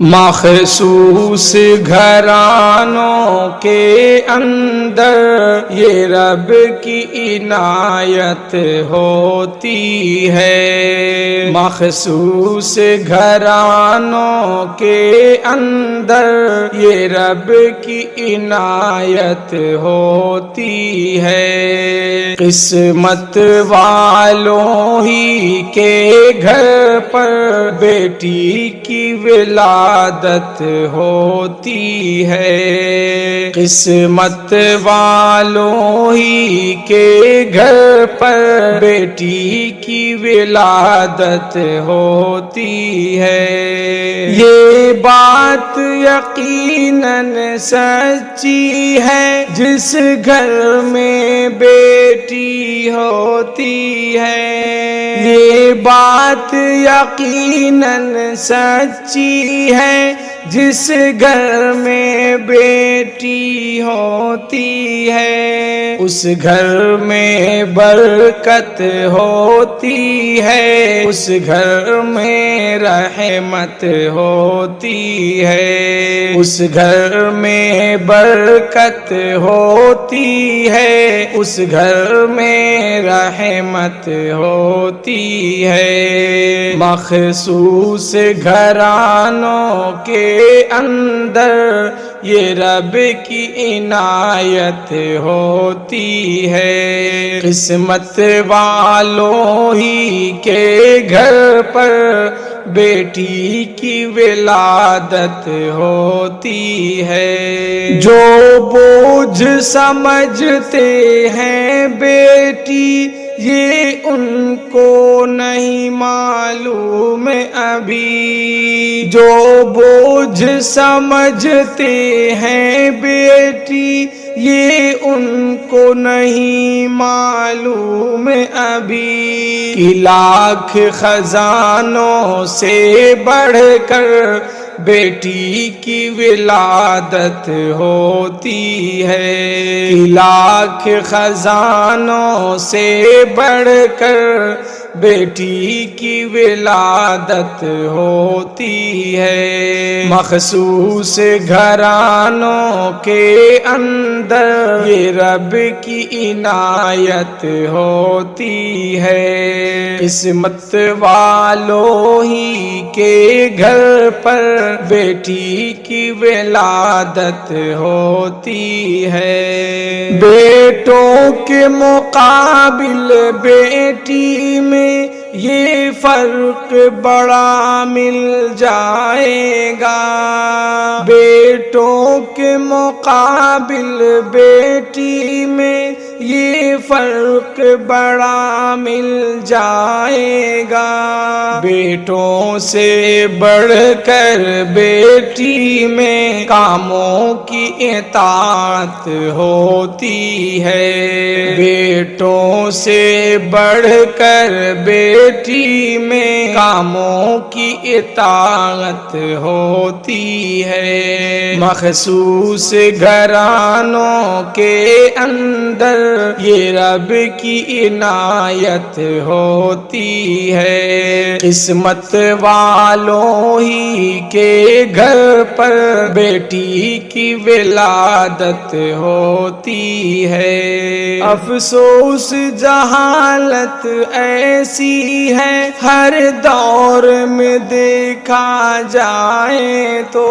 مخصوص گھرانوں کے اندر یہ رب کی عنایت ہوتی ہے، مخصوص گھرانوں کے اندر یہ رب کی عنایت ہوتی ہے، قسمت والوں ہی کے گھر پر بیٹی کی ولادت ہوتی ہے، قسمت والوں ہی کے گھر پر بیٹی کی ولادت ہوتی ہے۔ یہ بات یقیناً سچی ہے، جس گھر میں بیٹی ہوتی ہے، یہ بات یقیناً سچی ہے، جس گھر میں بیٹی ہوتی ہے، اس گھر میں برکت ہوتی ہے، اس گھر میں رحمت ہوتی ہے، اس گھر میں برکت ہوتی ہے، اس گھر میں رحمت ہوتی ہے۔ مخصوص گھرانوں کے اندر یہ رب کی عنایت ہوتی ہے، قسمت والوں ہی کے گھر پر بیٹی کی ولادت ہوتی ہے۔ جو بوجھ سمجھتے ہیں بیٹی یہ ان کو نہیں معلوم ابھی، جو بوجھ سمجھتے ہیں بیٹی یہ ان کو نہیں معلوم ابھی، کہ لاکھ خزانوں سے بڑھ کر بیٹی کی ولادت ہوتی ہے، کہ لاکھ خزانوں سے بڑھ کر بیٹی کی ولادت ہوتی ہے۔ مخصوص گھرانوں کے اندر یہ رب کی عنایت ہوتی ہے، قسمت والوں ہی کے گھر پر بیٹی کی ولادت ہوتی ہے۔ بیٹوں کے مقابل بیٹی میں یہ فرق بڑا مل جائے گا، بیٹوں کے مقابل بیٹی میں یہ فرق بڑا مل جائے گا، بیٹوں سے بڑھ کر بیٹی میں کاموں کی اطاعت ہوتی ہے، بیٹوں سے بڑھ کر بیٹی میں کاموں کی اطاعت ہوتی ہے۔ مخصوص گھرانوں کے اندر یہ رب کی عنایت ہوتی ہے، قسمت والوں ہی کے گھر پر بیٹی کی ولادت ہوتی ہے۔ افسوس جہالت ایسی ہے ہر دور میں دیکھا جائے تو،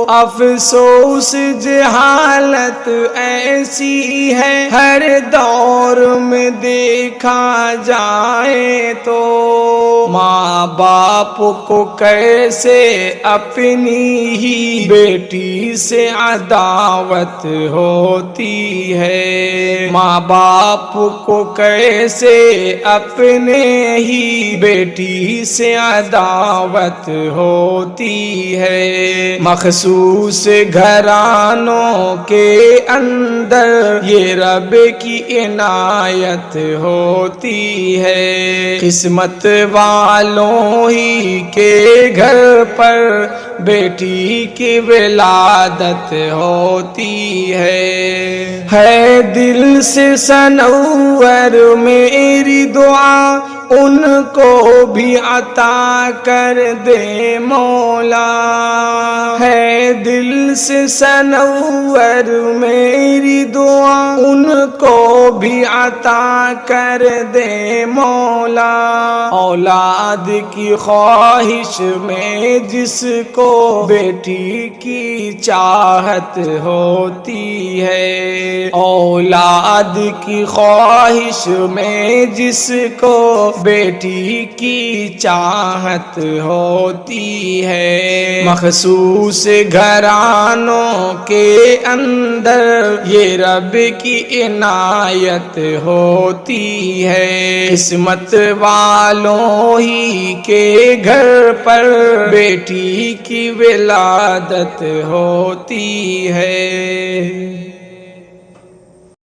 افسوس جہالت ایسی ہے ہر دور میں دیکھا جائے تو، ماں باپ کو کیسے اپنی ہی بیٹی سے عداوت ہوتی ہے، ماں باپ کو کیسے اپنے ہی بیٹی سے عداوت ہوتی ہے۔ مخصوص گھرانوں کے اندر یہ رب کی عنایت ہوتی ہے، قسمت والوں ہی کے گھر پر بیٹی کی ولادت ہوتی ہے۔ دل سے سنور میری دعا ان کو بھی عطا کر دے مولا، ہے دل سے سنور میری دعا، ان کو بھی عطا کر دے مولا۔ اولاد کی خواہش میں جس کو بیٹی کی چاہت ہوتی ہے، اولاد کی خواہش میں جس کو بیٹی کی چاہت ہوتی ہے، مخصوص گھرانوں کے اندر یہ رب کی عنایت ہوتی ہے۔ قسمت والوں ہی کے گھر پر بیٹی کی ولادت ہوتی ہے۔